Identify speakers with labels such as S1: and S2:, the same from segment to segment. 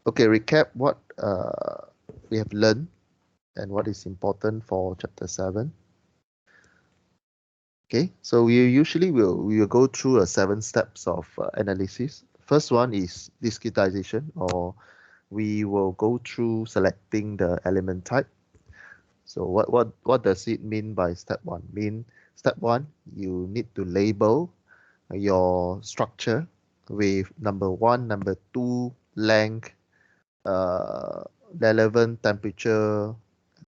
S1: Okay, recap what we have learned and what is important for chapter 7. Okay, so we will go through 7 steps of analysis. First one is discretization, or we will go through selecting the element type. So what does it mean by step 1? Step 1, you need to label your structure with number 1, number 2, length, uh, relevant temperature,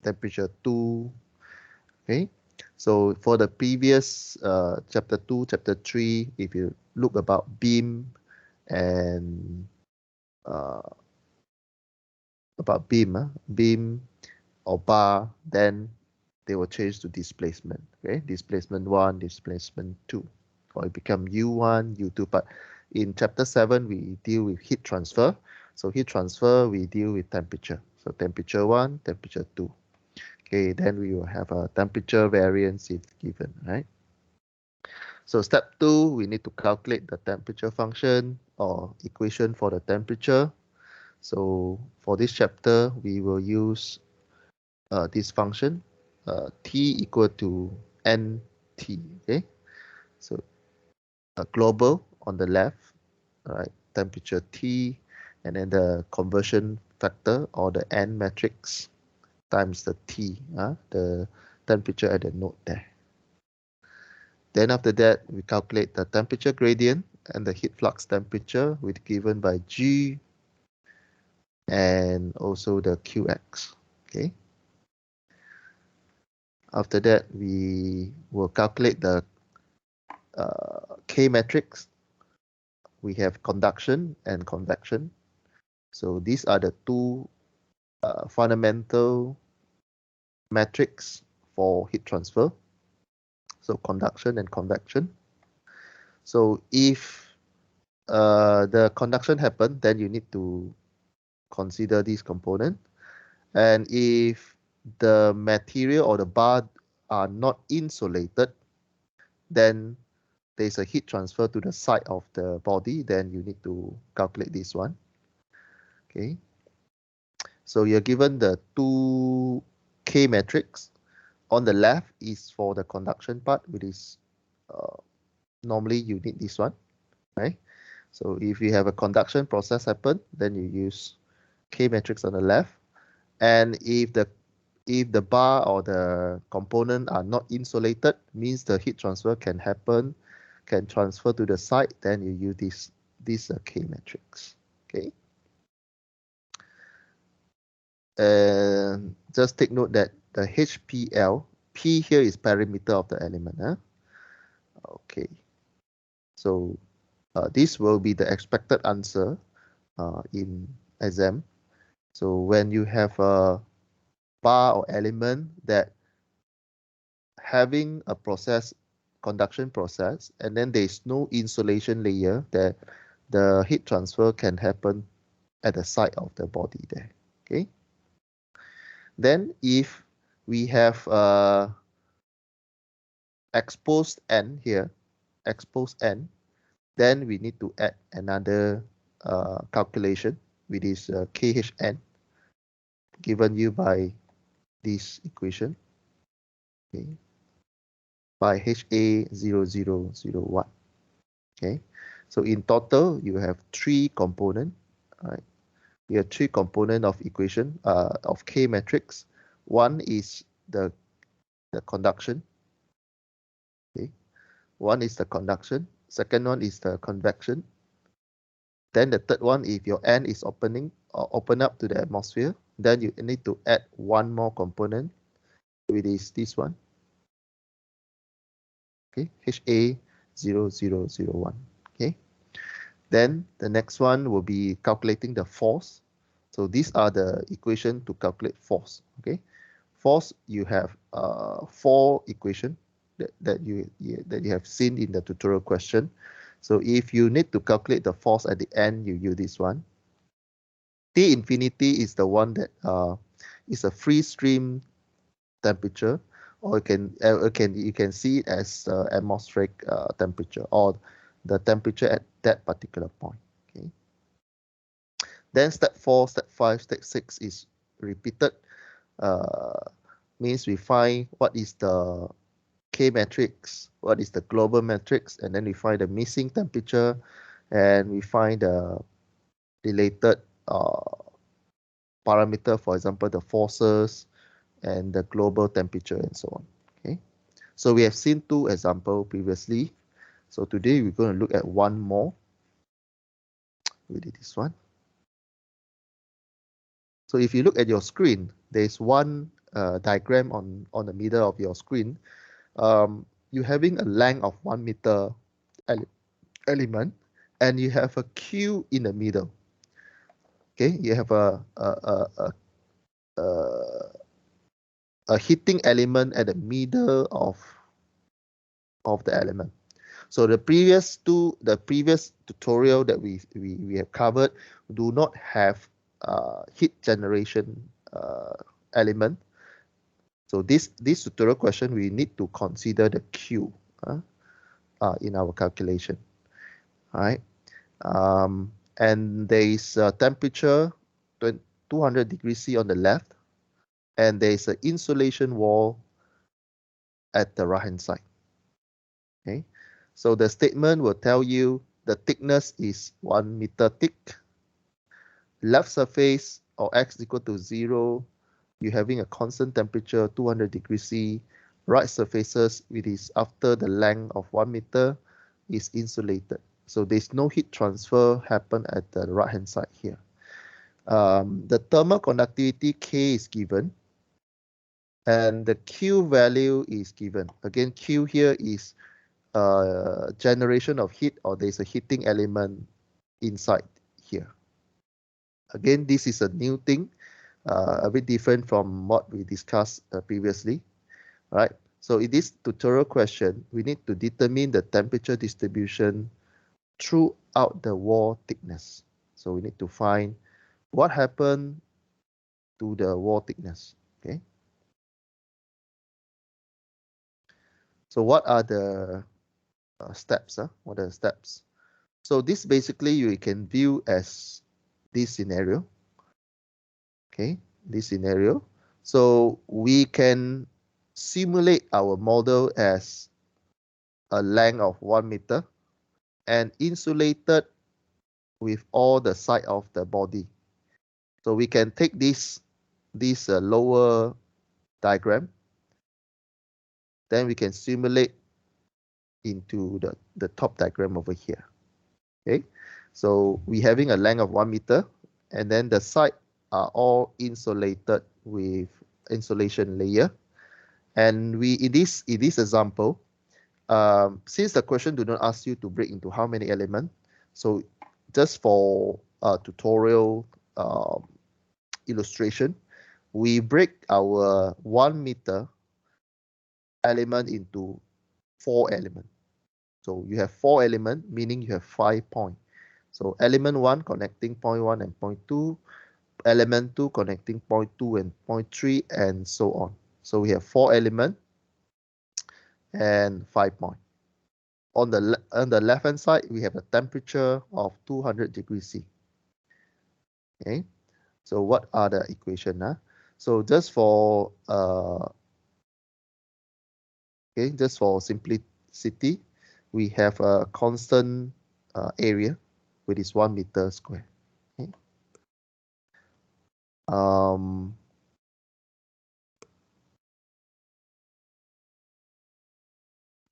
S1: temperature 2. Okay, so for the previous chapter 2, chapter 3, if you look about beam and uh, beam or bar, then they will change to displacement. Okay, displacement 1, displacement 2, or it become U1, U2. But in chapter 7, we deal with heat transfer. So heat transfer, we deal with temperature. So temperature 1, temperature 2. Okay, then we will have a temperature variance if given, right? So step 2, we need to calculate the temperature function or equation for the temperature. So for this chapter, we will use this function, T equal to NT, okay? So global on the left, right? Temperature T, and then the conversion factor or the N matrix times the T, the temperature at the node there. Then after that, we calculate the temperature gradient and the heat flux temperature with given by G and also the Qx, okay? After that, we will calculate the K matrix. We have conduction and convection. So these are the two fundamental metrics for heat transfer. So conduction and convection. So if the conduction happens, then you need to consider this component. And if the material or the bar are not insulated, then there's a heat transfer to the side of the body, then you need to calculate this one. Okay. So you're given the two K matrix. On the left is for the conduction part, which is normally you need this one, right? So if you have a conduction process happen, then you use K matrix on the left. And if the bar or the component are not insulated, means the heat transfer can happen, can transfer to the side, then you use this K matrix. Okay. And just take note that the HPL, P here is perimeter of the element. Okay. So this will be the expected answer in exam. So when you have a bar or element that having a process, conduction process, and then there is no insulation layer, that the heat transfer can happen at the side of the body there. Okay. Then if we have exposed N here, exposed N, then we need to add another calculation, which is KHN, given you by this equation, okay, by HA0001. Okay, so in total, you have 3 components, right? You have 3 components of equation of K matrix. One is the conduction. Okay, one is the conduction. Second one is the convection. Then the third one, if your N is open up to the atmosphere, then you need to add one more component, which is this one. Okay, HA0001. Okay. Then the next one will be calculating the force. So these are the equation to calculate force. Okay, force, you have 4 equations that you have seen in the tutorial question. So if you need to calculate the force at the end, you use this one. T infinity is the one that is a free stream temperature, or you can see it as atmospheric temperature, or the temperature at that particular point. Okay. Then step 4, step 5, step 6 is repeated. Means we find what is the K matrix, what is the global matrix, and then we find the missing temperature, and we find the related parameter, for example, the forces and the global temperature and so on. Okay, so we have seen 2 examples previously. So today we're going to look at one more. We did this one. So if you look at your screen, there's one diagram on the middle of your screen. You're having a length of 1 meter element, and you have a Q in the middle. Okay, you have a heating element at the middle of the element. So the previous tutorial that we have covered do not have heat generation element. So this tutorial question, we need to consider the Q in our calculation. All right. And there is a temperature 200 degrees C on the left, and there is an insulation wall at the right hand side. Okay, so the statement will tell you the thickness is 1 meter thick. Left surface or x equal to 0, you're having a constant temperature 200 degrees C. Right surfaces, which is after the length of 1 meter, is insulated. So there's no heat transfer happen at the right hand side here. The thermal conductivity K is given, and the Q value is given. Again, Q here is generation of heat, or there's a heating element inside here. Again, this is a new thing, a bit different from what we discussed previously, right? So in this tutorial question, we need to determine the temperature distribution throughout the wall thickness. So we need to find what happened to the wall thickness, okay? So what are the steps? What are the steps? So this basically you can view as this scenario, okay? This scenario. So we can simulate our model as a length of 1 meter and insulated with all the side of the body. So we can take this lower diagram, then we can simulate into the top diagram over here. Okay, so we having a length of 1 meter, and then the side are all insulated with insulation layer. And we in this example, since the question do not ask you to break into how many elements, so just for tutorial illustration, we break our 1 meter element into 4 elements. So you have 4 elements, meaning you have 5 points. So element 1 connecting point 1 and point 2, element 2 connecting point 2 and point 3, and so on. So we have 4 elements and 5 points. On the left hand side, we have a temperature of 200 degrees C. Okay, so what are the equation? So just for just for simplicity, we have a constant area, which is 1 meter square. Okay.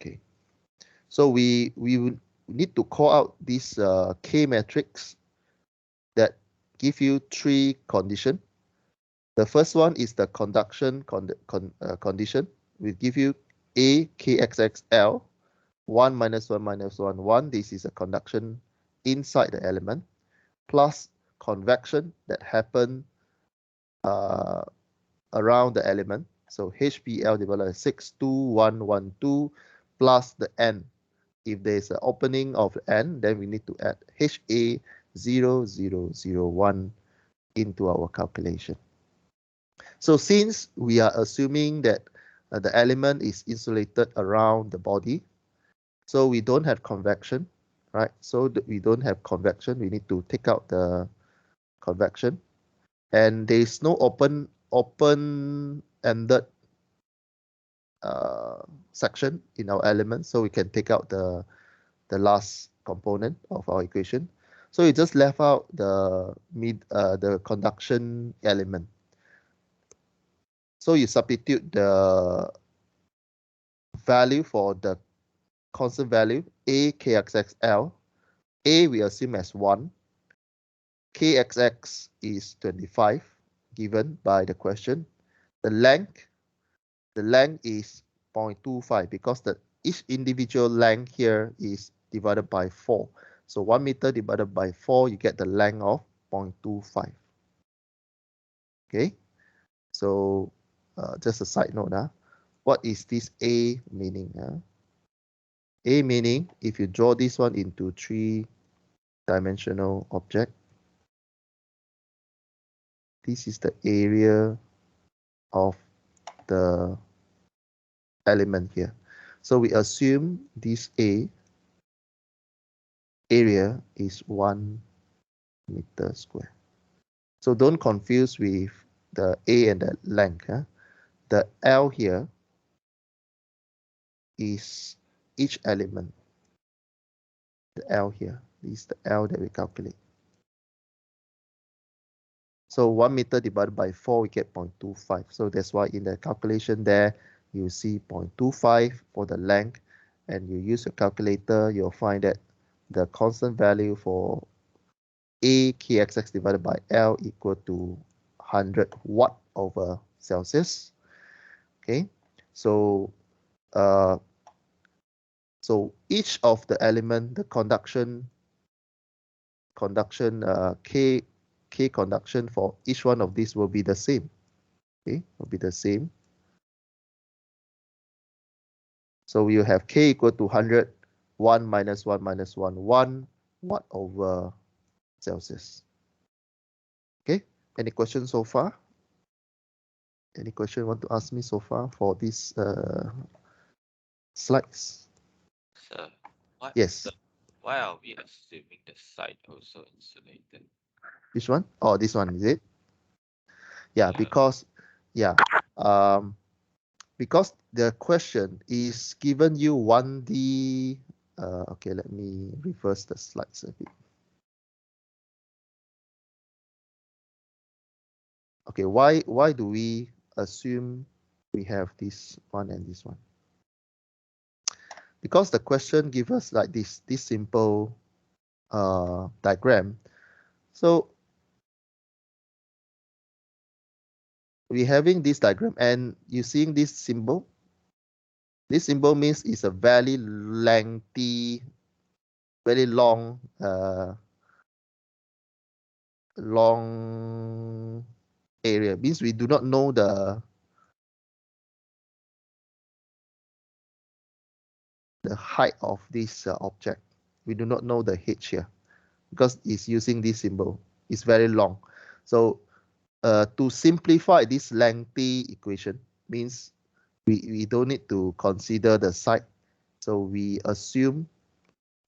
S1: Okay. So we would need to call out this K matrix that give you 3 conditions. The first one is the conduction condition. We give you A KXXL, 1 minus 1 minus 1, 1. This is a conduction inside the element, plus convection that happen around the element. So HPL divided by 62112 plus the N. If there's an opening of N, then we need to add HA0001 into our calculation. So since we are assuming that the element is insulated around the body, so we don't have convection, right? So we don't have convection, we need to take out the convection, and there is no open-ended section in our element, so we can take out the last component of our equation. So we just left out the conduction element. So you substitute the value for the constant value a kxxl. A we assume as 1. Kxx is 25 given by the question. The length is 0.25 because each individual length here is divided by 4. So 1 meter divided by 4, you get the length of 0.25. Okay, so just a side note. What is this A meaning? A meaning, if you draw this one into 3-dimensional object, this is the area of the element here. So we assume this area is 1 meter square. So don't confuse with the A and the length. The L here is each element. The L here, this is the L that we calculate. So 1 meter divided by 4, we get 0.25. So that's why in the calculation there, you see 0.25 for the length, and you use your calculator, you'll find that the constant value for A kxx divided by L equal to 100 watt over Celsius. Okay, so each of the element, the conduction K conduction for each one of these will be the same. Okay, will be the same. So we will have K equal to 100, 1 minus 1 minus 1, 1 watt over Celsius. Okay, any questions so far? Any question you want to ask me so far for these slides?
S2: Sir,
S1: Yes.
S2: why are we assuming the site also insulated?
S1: Which one? Oh, this one, is it? Yeah, because because the question is given you 1D. Okay, let me reverse the slides a bit. Okay, why do we assume we have this one and this one? Because the question gives us like this simple diagram. So we're having this diagram, and you seeing this symbol. This symbol means it's a very lengthy, very long area. Means we do not know the height of this object. We do not know the h here because it's using this symbol. It's very long. So to simplify this lengthy equation means we don't need to consider the side. So we assume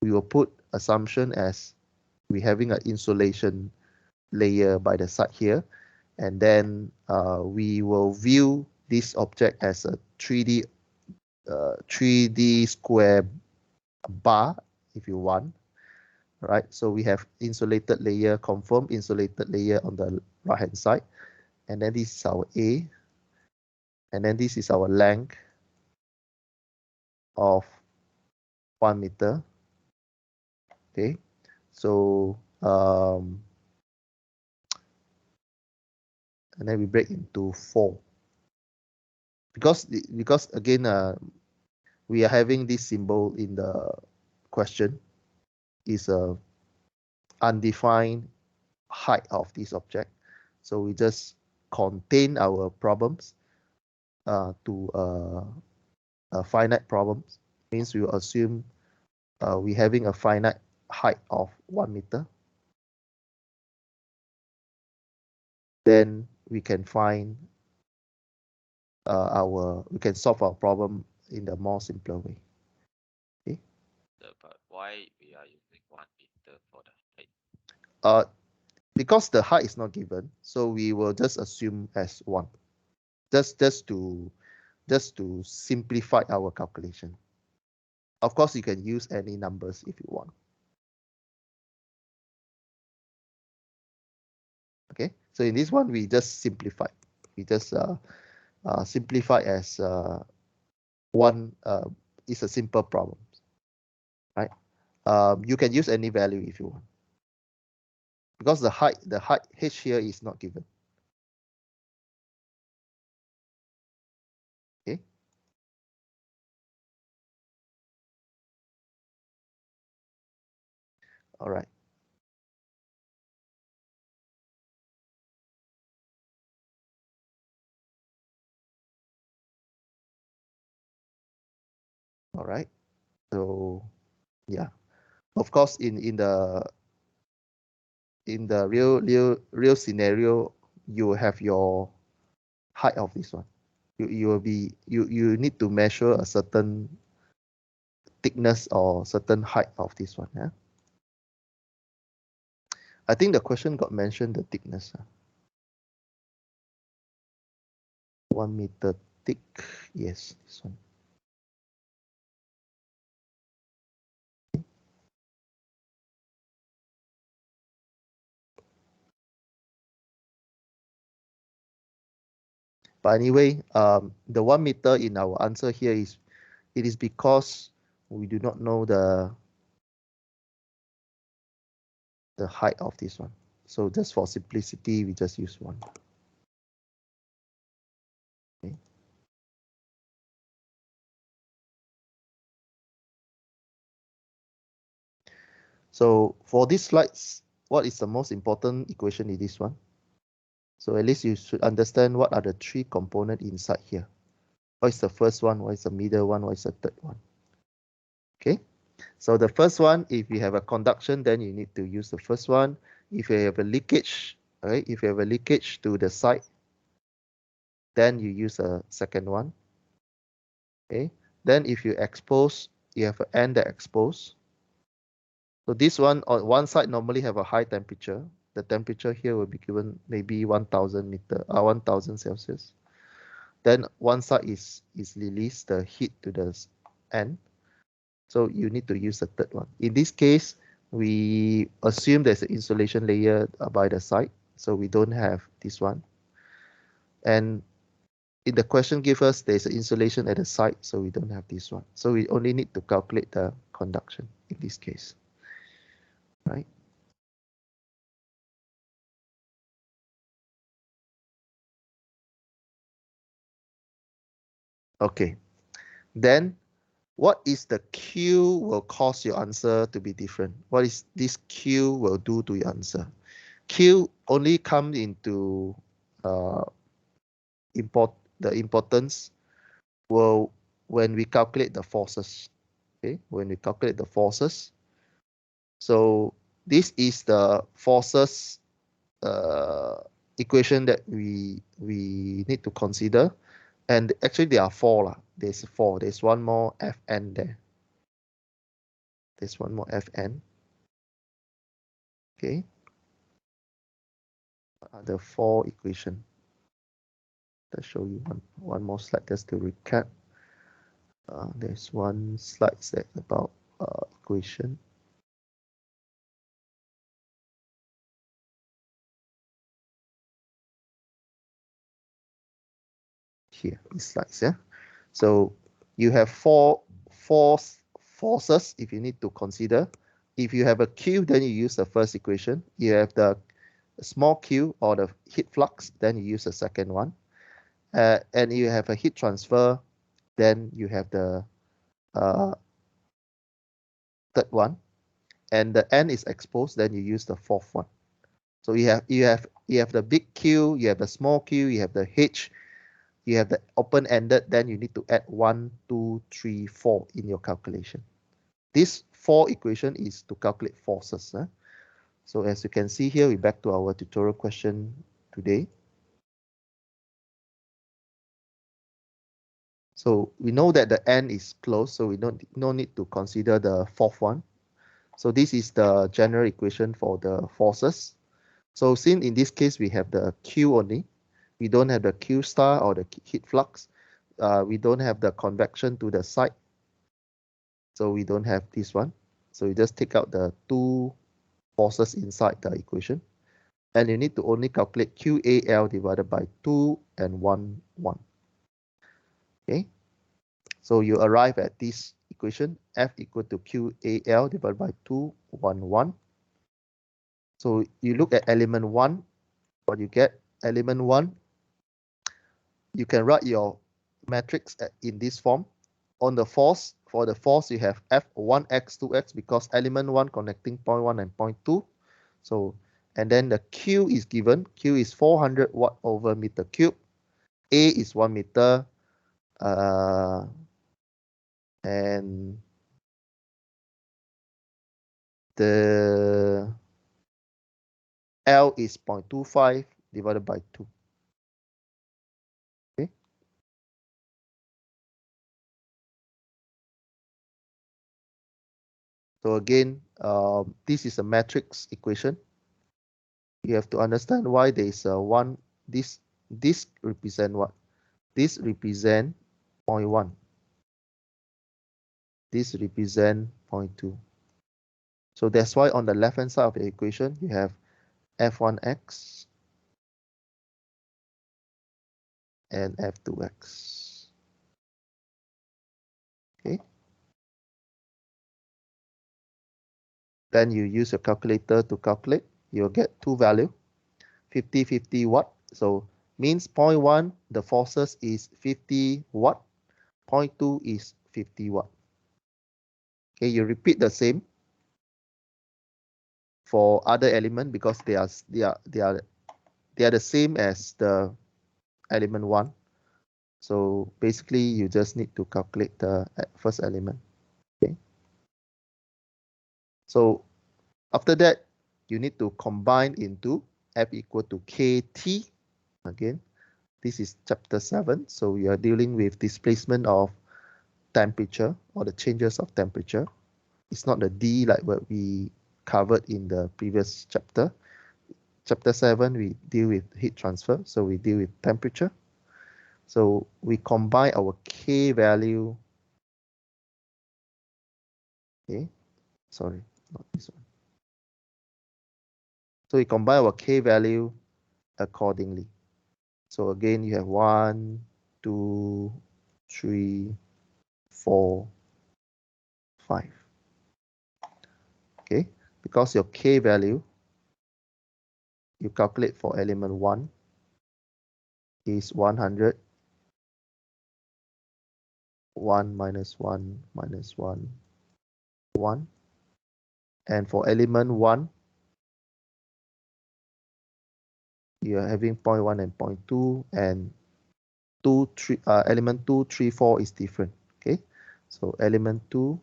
S1: we will put assumption as we having an insulation layer by the side here, and then we will view this object as a 3D square bar if you want, right? So we have insulated layer, confirmed insulated layer on the right hand side, and then this is our A, and then this is our length of 1 meter. Okay, so and then we break into 4 because again we are having this symbol in the question is a undefined height of this object, so we just contain our problems to a finite problems. Means we will assume we having a finite height of 1 meter, then we can find we can solve our problem in a more simpler way. Okay.
S2: But why we are using 1 meter for the height?
S1: Uh, because the height is not given, so we will just assume as 1. Just to simplify our calculation. Of course, you can use any numbers if you want. Okay, so in this one, we just simplify. We just simplify as 1. It's a simple problem, right? You can use any value if you want, because the height h here is not given. Okay. All right. All right. So yeah, of course, in the real scenario, you have your height of this one. You will be you need to measure a certain thickness or certain height of this one. Yeah. I think the question got mentioned the thickness. 1 meter thick. Yes, this one. But anyway, the 1 meter in our answer here is because we do not know the height of this one. So just for simplicity, we just use 1. Okay. So for these slides, what is the most important equation in this one? So at least you should understand what are the 3 components inside here. What is the first one? What is the middle one? What is the third one? Okay. So the first one, if you have a conduction, then you need to use the first one. If you have a leakage, right? If you have a leakage to the side, then you use a second one. Okay. Then if you expose, you have an end that expose. So this one on one side normally have a high temperature. The temperature here will be given maybe 1000 Celsius. Then one side is released the heat to the end. So you need to use the third one. In this case, we assume there's an insulation layer by the side, so we don't have this one. And in the question give us there's an insulation at the side, so we don't have this one. So we only need to calculate the conduction in this case, right? Okay, then what is the Q will cause your answer to be different? What is this Q will do to your answer? Q only come into uh, the importance will when we calculate the forces. Okay, when we calculate the forces. So this is the forces equation that we need to consider. And actually there are 4 lah. There's 4. There's one more Fn there. There's one more Fn. Okay. What are the 4 equation? I'll show you one more slide just to recap. There's one slide set about equation. Here, these slides, yeah. So you have 4 forces if you need to consider. If you have a Q, then you use the first equation. You have the small q or the heat flux, then you use the second one. And you have a heat transfer, then you have the third one. And the N is exposed, then you use the fourth one. So you have the big Q, you have the small q, you have the H, you have the open-ended, then you need to add 1, 2, 3, 4 in your calculation. This 4 equation is to calculate forces. So as you can see here, we're back to our tutorial question today. So we know that the N is closed, so we no need to consider the fourth one. So this is the general equation for the forces. So since in this case we have the Q only, we don't have the Q star or the heat flux. We don't have the convection to the side. So we don't have this one. So you just take out the two forces inside the equation. And you need to only calculate QAL divided by 2 and 1, 1. Okay. So you arrive at this equation, F equal to QAL divided by 2, 1, 1. So you look at element 1, what you get, element 1, you can write your matrix in this form. On the force, for the force, you have F1x, 2x, because element 1 connecting point 1 and point 2. So, and then the Q is given. Q is 400 watt over meter cube. A is 1 meter. And the L is 0.25 divided by 2. Okay. So again, this is a matrix equation. You have to understand why there is a one. This represent what? This represent 0.1. This represent 0.2. So that's why on the left hand side of the equation you have F1x and F2x. Okay. Then you use your calculator to calculate. You'll get two values. 50, 50 watt. So means 0.1, the forces is 50 watt. 0.2 is 50 watt. Okay, you repeat the same for other element because they are the same as the element 1. So basically you just need to calculate the first element. Okay. So after that, you need to combine into F equal to KT. Again, this is chapter 7. So we are dealing with displacement of temperature or the changes of temperature. It's not the D like what we covered in the previous chapter. Chapter 7, we deal with heat transfer. So we deal with temperature. So we combine our K value. Okay, sorry, not this one. So we combine our K value accordingly. So again, you have 1, 2, 3, 4, 5. Okay, because your K value, you calculate for element 1 is 100, 1 minus 1 minus 1, 1. And for element 1, you are having 0.1 and 0.2, and 2, 3, element 2, 3, 4 is different. Okay, so element 2,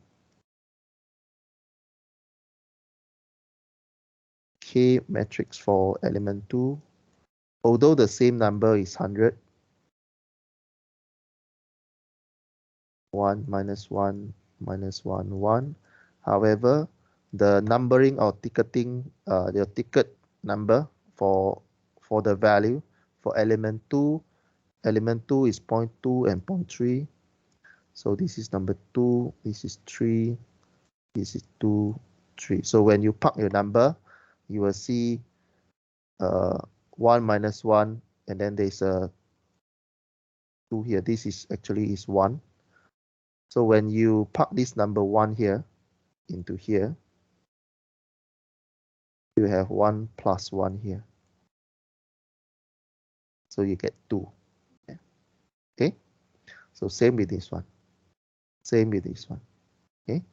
S1: K matrix for element 2, although the same number is 100, 1 minus 1 minus 1, 1. However, the numbering or ticketing, the ticket number for the value for element 2 is 0.2 and 0.3. So this is number 2, this is 3, this is 2, 3. So when you plug your number, you will see 1 minus 1, and then there's a 2 here. This is actually is 1. So when you plug this number 1 here into here, you have 1 plus 1 here. So you get 2. Okay. So same with this one. Same with this one. Okay.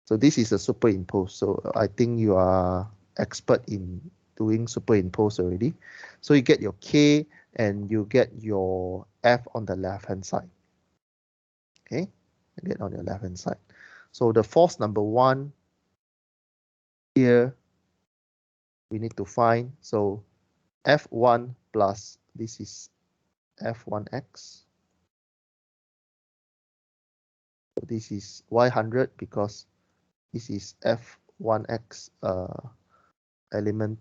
S1: So this is a superimpose. So I think you are expert in doing superimpose already. So you get your K and you get your F on the left hand side. Okay. You get on your left hand side. So the force number 1 here we need to find. So F1 plus this is F1x. So this is Y100 because this is F1x element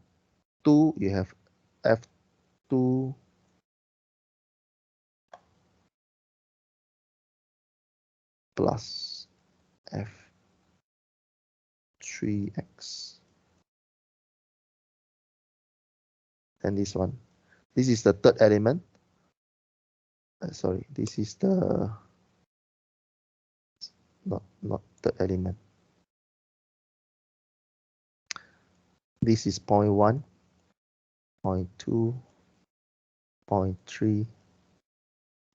S1: 2, you have F2 plus F3x. And this one. This is the third element. Sorry, this is the not third element. This is 0.1, 0.2, 0.3,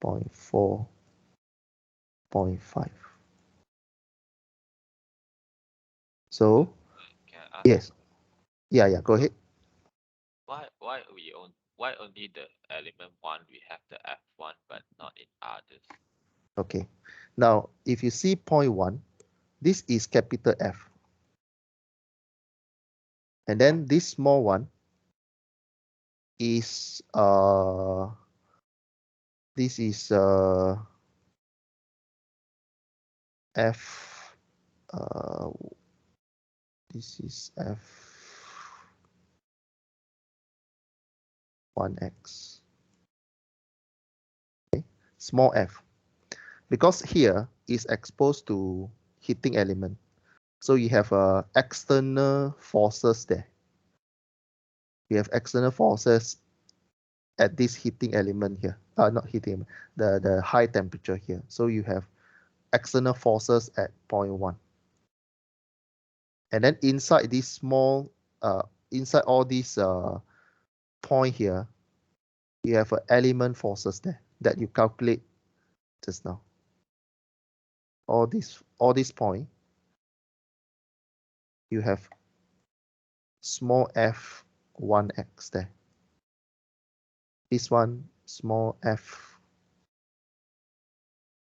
S1: 0.4, 0.5. So
S2: Can I ask
S1: yes, yeah, go ahead.
S2: why only the element one we have the F1 but not in others?
S1: Okay. Now, if you see 0.1, this is capital F. And then this small one is this is F this is F1x. Okay, small f. Because here is exposed to heating element. So you have external forces there. You have external forces at this heating element here. Not heating, the high temperature here. So you have external forces at 0.1. And then inside this small, inside all these point here, you have element forces there that you calculate just now. All this point, you have small f1x there. This one, small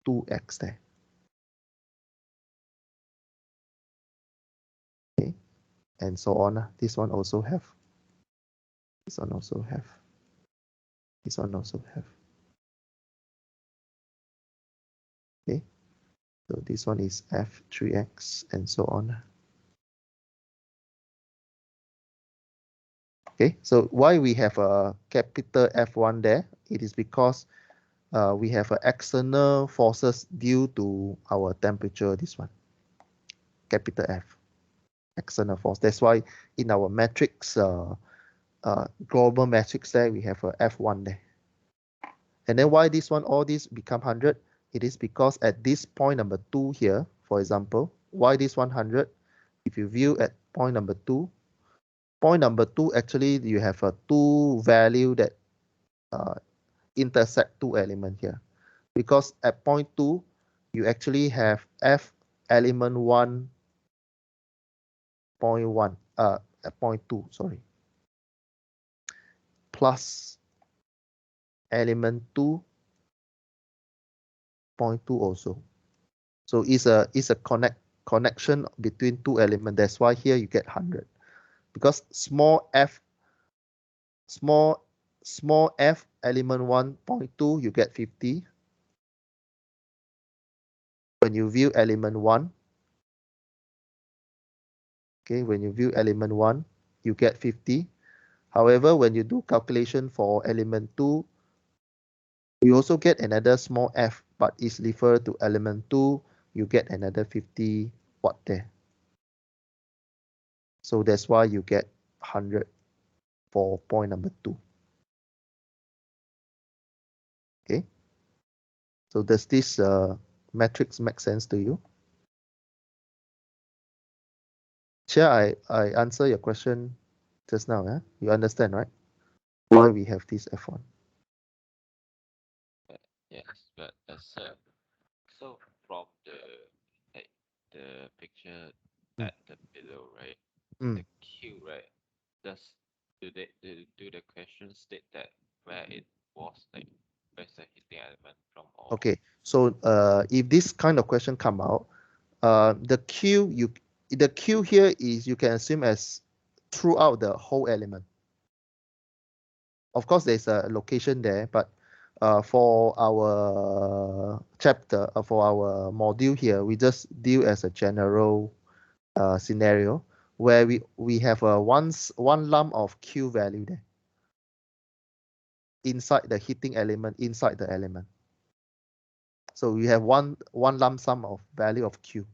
S1: f2x there. Okay, and so on. This one also have. This one also have. This one also have. Okay, so this one is f3x and so on. Okay, so why we have a capital F1 there? It is because we have external forces due to our temperature, this one, capital F, external force. That's why in our matrix, global matrix there, we have a F1 there. And then why this one, all this become 100? It is because at this point number 2 here, for example, why this 100? If you view at point number 2, actually you have a 2 value that intersect 2 element here. Because at point 2, you actually have F element 1.1, at point 2, sorry, plus element 2.2 also. So it's a connection between 2 elements. That's why here you get 100. Because small f element 1.2, you get 50. When you view element 1, okay, when you view element 1, you get 50. However, when you do calculation for element 2, you also get another small f, but it's referred to element 2, you get another 50 watt there. So that's why you get 100 for point number 2. Okay. So does this matrix make sense to you? Chia, I answer your question just now. You understand, right? Why we have this F1.
S2: Yes, but as so from the picture
S1: Mm.
S2: at the below, right?
S1: Mm.
S2: The Q, right? Does do the question state that where it was like where's the heating element from all?
S1: Okay. So if this kind of question come out, the Q here is you can assume as throughout the whole element. Of course, there's a location there, but for our chapter, for our module here, we just deal as a general scenario. where we have a one lump of Q value there inside the heating element, inside the element. So we have one lump sum of value of Q.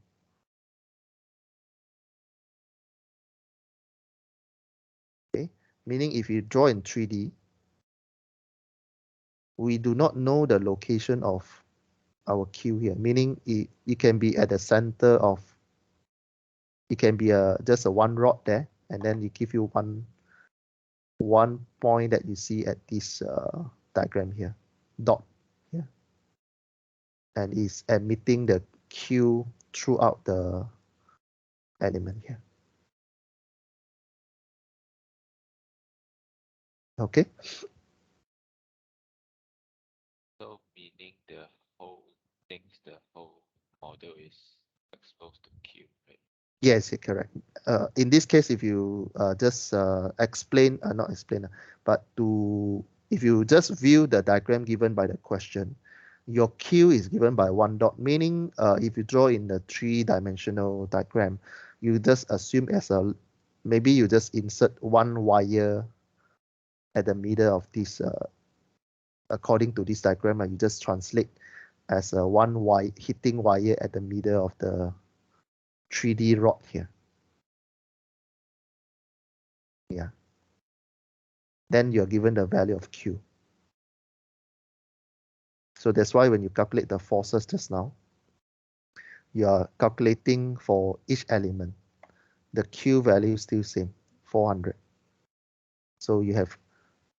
S1: Okay, meaning if you draw in 3D, we do not know the location of our Q here, meaning it can be at the center of, it can be just a one rod there, and then it give you one point that you see at this diagram here, dot here, and is emitting the Q throughout the element here. Okay.
S2: So meaning the whole things, the whole model is exposed to Q, right?
S1: Yes, you're correct. In this case, if you just explain, not explain, but if you just view the diagram given by the question, your Q is given by one dot, meaning if you draw in the three-dimensional diagram, you just assume maybe you just insert one wire at the middle of this, according to this diagram, and you just translate as a one wire hitting wire at the middle of the 3D rod here. Yeah. Then you're given the value of Q. So that's why when you calculate the forces just now, you are calculating for each element. The Q value is still same, 400. So you have,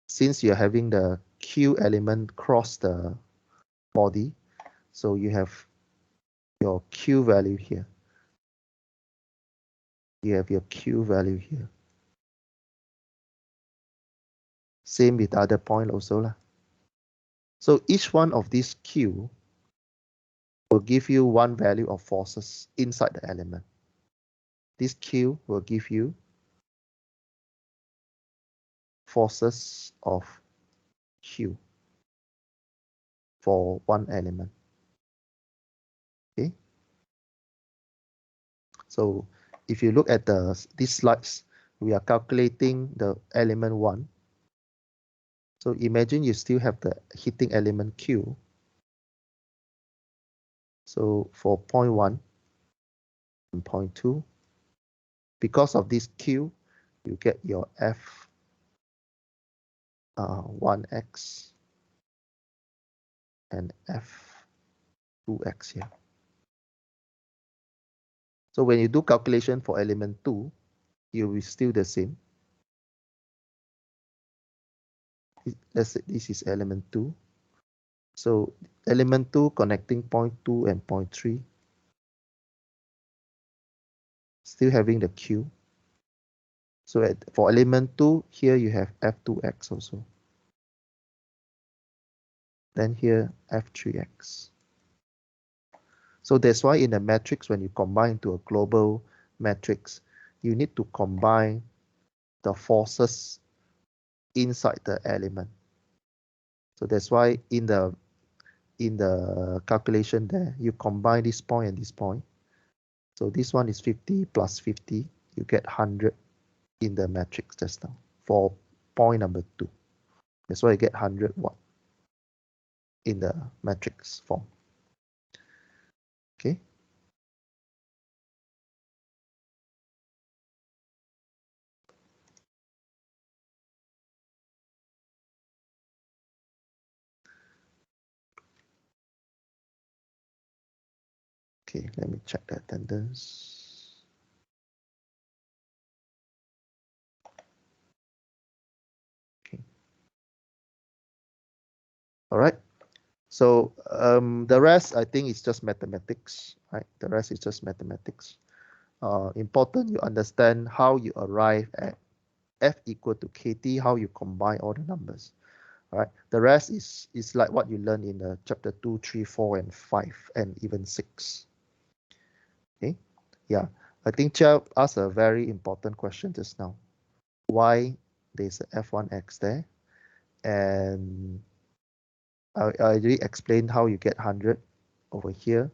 S1: since you're having the Q element cross the body, so you have your Q value here. You have your Q value here. Same with other point also lah. So each one of these Q will give you one value of forces inside the element. This Q will give you forces of Q for one element. Okay. So if you look at these slides, we are calculating the element 1. So imagine you still have the heating element Q. So for point 1 and point 2, because of this Q, you get your F 1x and F 2x here. So when you do calculation for element 2, you will still the same. Let's say this is element 2. So element 2 connecting point 2 and point 3, still having the Q. So for element 2, here you have F2x also. Then here F3x. So that's why in the matrix, when you combine to a global matrix, you need to combine the forces inside the element. So that's why in the calculation there, you combine this point and this point. So this one is 50 plus 50, you get 100 in the matrix just now for point number 2. That's why you get 100 watt in the matrix form. Okay. Okay, let me check the attendance. Okay. All right. So the rest, I think, is just mathematics, right? The rest is just mathematics. Important you understand how you arrive at F equal to KT, how you combine all the numbers. All right. The rest is like what you learn in chapter 2, 3, 4, and 5, and even 6. Okay. Yeah. I think Chia asked a very important question just now. Why there's a F1x there? And I already explained how you get 100 over here,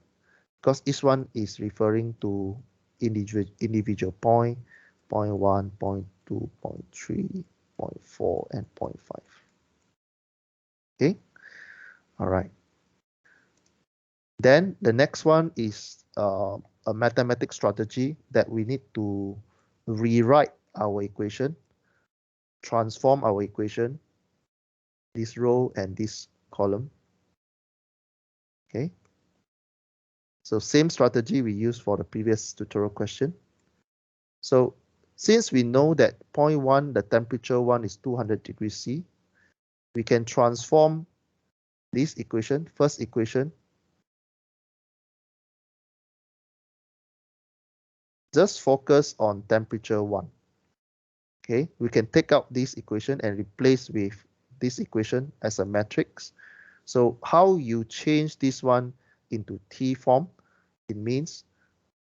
S1: because each one is referring to individual point. 0.1, 0.2, 0.3, 0.4, and 0.5. Okay, all right. Then the next one is a mathematical strategy that we need to rewrite our equation, transform our equation, this row and this column. Okay. So same strategy we used for the previous tutorial question. So since we know that point 1, the temperature 1 is 200 degrees C, we can transform this equation, first equation, just focus on temperature 1. Okay, we can take out this equation and replace with this equation as a matrix. So how you change this one into T form, it means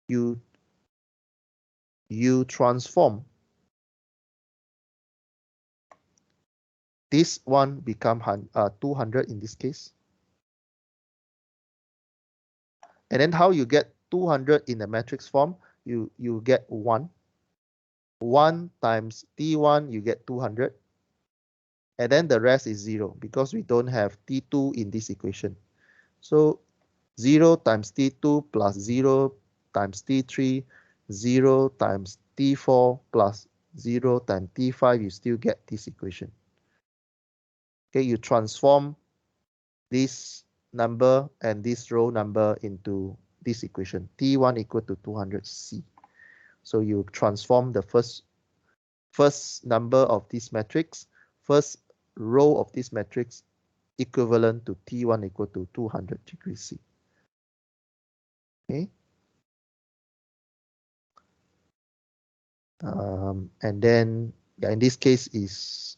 S1: you transform this one become 200 in this case. And then how you get 200 in the matrix form, you get 1. 1 times T1, you get 200. And then the rest is 0 because we don't have T2 in this equation. So 0 times T2 plus 0 times T3, 0 times T4 plus 0 times T5, you still get this equation. Okay, you transform this number and this row number into this equation, T1 equal to 200C. So you transform the first number of this matrix, first row of this matrix equivalent to T1 equal to 200 degrees C. Okay. And then in this case is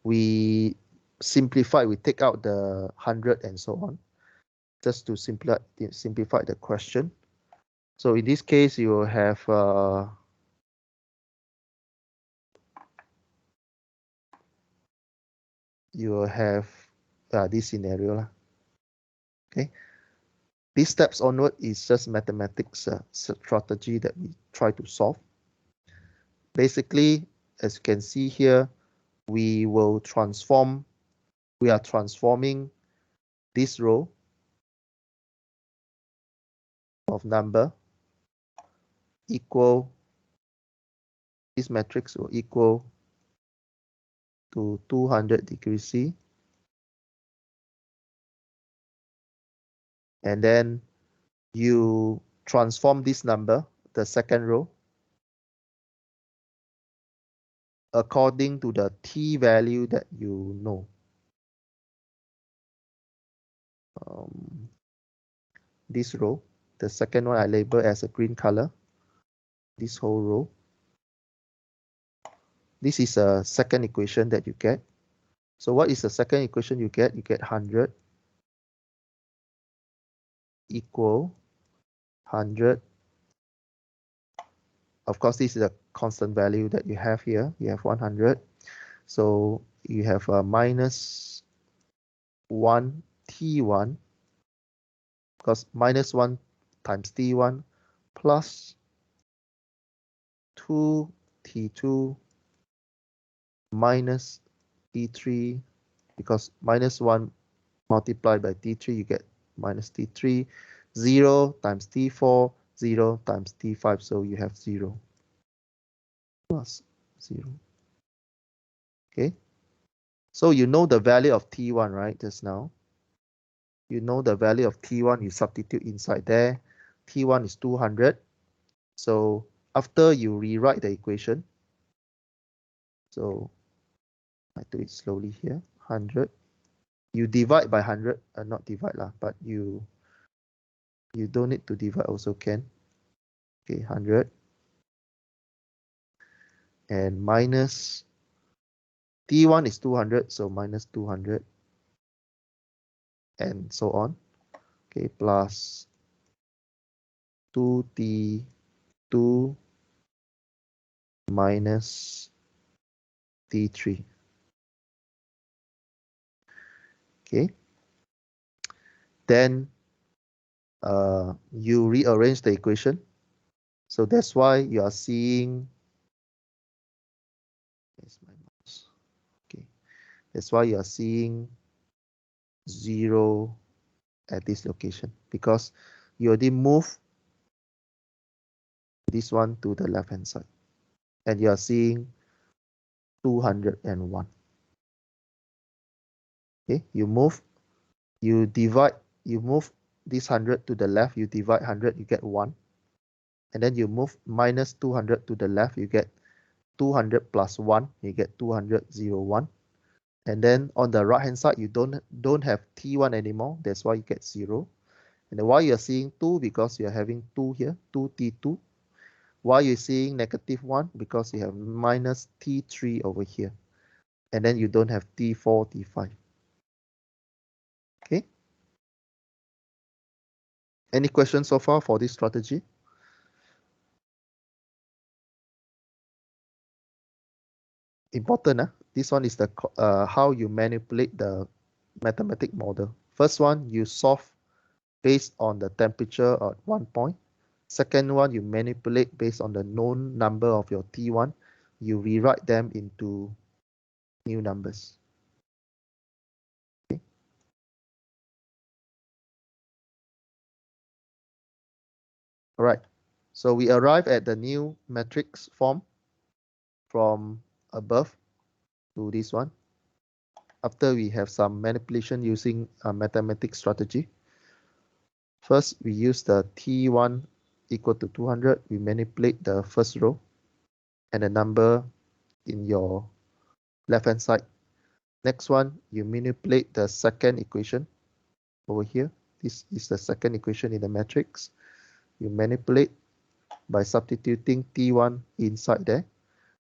S1: we simplify, we take out the 100 and so on, just to simplify the question. So in this case, you will have this scenario. Okay. These steps onward is just mathematics strategy that we try to solve. Basically, as you can see here, we are transforming this row of number equal, this matrix will equal to 200 degrees C. And then you transform this number, the second row, according to the T value that you know. This row, the second one I label as a green color, this whole row. This is a second equation that you get. So what is the second equation you get? You get 100 equal 100. Of course, this is a constant value that you have here. You have 100. So you have a minus 1 T1, because minus 1 times T1 plus 2 T2 minus T3, because minus 1 multiplied by T3, you get minus T3, 0 times T4, 0 times T5, so you have 0 plus 0. Okay, so you know the value of T1, right, just now? You know the value of T1, you substitute inside there. T1 is 200. So after you rewrite the equation, so I do it slowly here, 100. You divide by 100, not divide lah, but you don't need to divide also can. Okay, 100. And minus T1 is 200, so minus 200. And so on. Okay, plus 2T2 minus T3. Okay. Then you rearrange the equation. So that's why you are seeing is my mouse? Okay, that's why you are seeing 0 at this location, because you already move this one to the left hand side and you are seeing 201. Okay, you move this 100 to the left, you divide 100, you get 1. And then you move minus 200 to the left, you get 200 plus 1, you get 201. And then on the right hand side, you don't have T1 anymore, that's why you get 0. And then why you're seeing 2? Because you're having 2 here, 2T2. Why you're seeing negative 1? Because you have minus T3 over here. And then you don't have T4, T5. Okay. Any questions so far for this strategy? Important, this one is the how you manipulate the mathematic model. First one, you solve based on the temperature at one point. Second one, you manipulate based on the known number of your T1. You rewrite them into new numbers. Okay. All right. So we arrive at the new matrix form from above to this one. After we have some manipulation using a mathematics strategy. First, we use the T1 equal to 200. We manipulate the first row and the number in your left-hand side. Next one, you manipulate the second equation over here. This is the second equation in the matrix. You manipulate by substituting T1 inside there.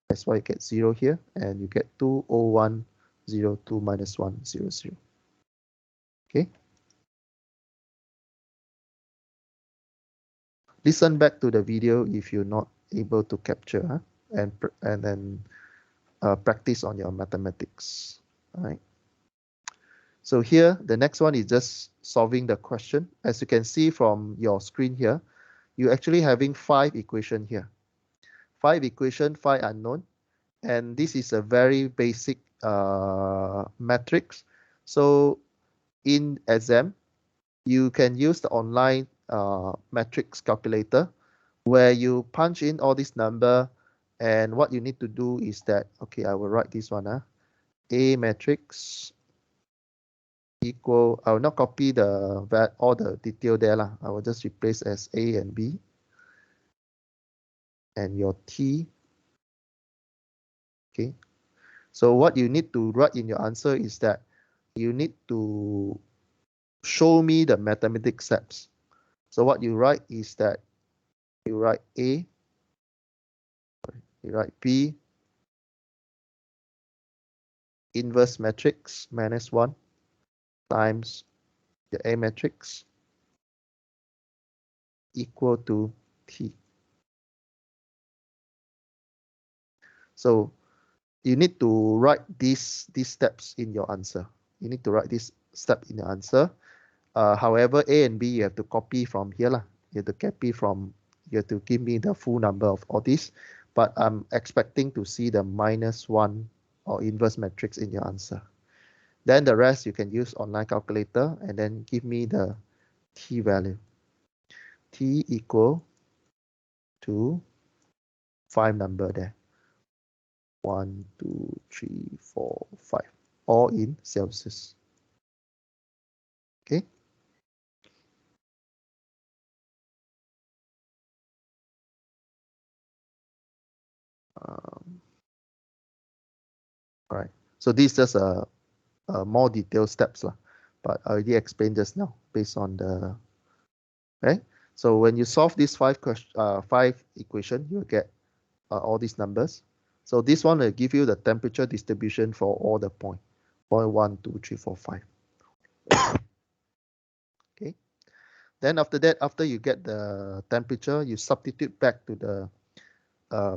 S1: That's why you get 0 here, and you get 20102 minus 100. Okay. Listen back to the video if you're not able to capture, and then practice on your mathematics. All right. So here, the next one is just solving the question. As you can see from your screen here, you're actually having 5 equations here. 5 equations, 5 unknown. And this is a very basic matrix. So in exam, you can use the online matrix calculator where you punch in all this number, and what you need to do is that, okay, I will write this one, A matrix equal, I will not copy all the detail there lah. I will just replace as A and B, and your T. Okay, so what you need to write in your answer is that you need to show me the mathematics steps. So what you write is that you write A, you write B, inverse matrix minus 1 times the A matrix equal to T. So you need to write these steps in your answer. You need to write this step in your answer. However, A and B you have to copy from here lah. You have to give me the full number of all this. But I'm expecting to see the minus 1 or inverse matrix in your answer. Then the rest you can use online calculator and then give me the T value. T equal to 5 number there. 1, 2, 3, 4, 5. All in Celsius. Okay. All right. So this is just a more detailed steps lah, but I already explained just now based on the. Okay. So when you solve these 5 equation, you get all these numbers. So this one will give you the temperature distribution for all the point 1, 2, 3, 4, 5. Okay. Then after that, after you get the temperature, you substitute back to the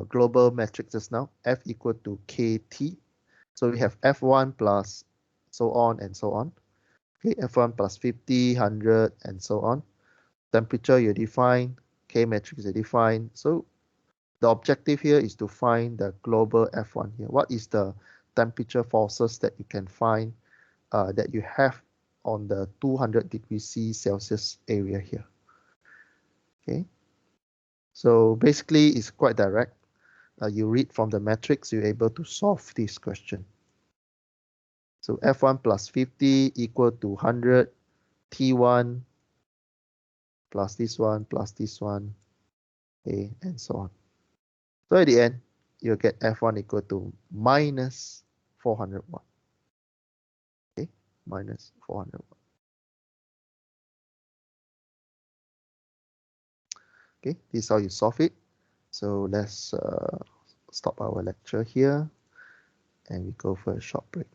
S1: global matrix just now, F equal to KT. So we have F1 plus so on and so on. Okay, F1 plus 50, 100, and so on. Temperature you define, K matrix you define. So the objective here is to find the global F1 here. What is the temperature forces that you can find that you have on the 200 degrees C Celsius area here? Okay. So basically, it's quite direct. You read from the matrix, you're able to solve this question. So F1 plus 50 equal to 100, T1 plus this one, okay, and so on. So at the end, you'll get F1 equal to minus 400 watt. Okay, minus 400 watt. Okay, this is how you solve it. So let's stop our lecture here and we go for a short break.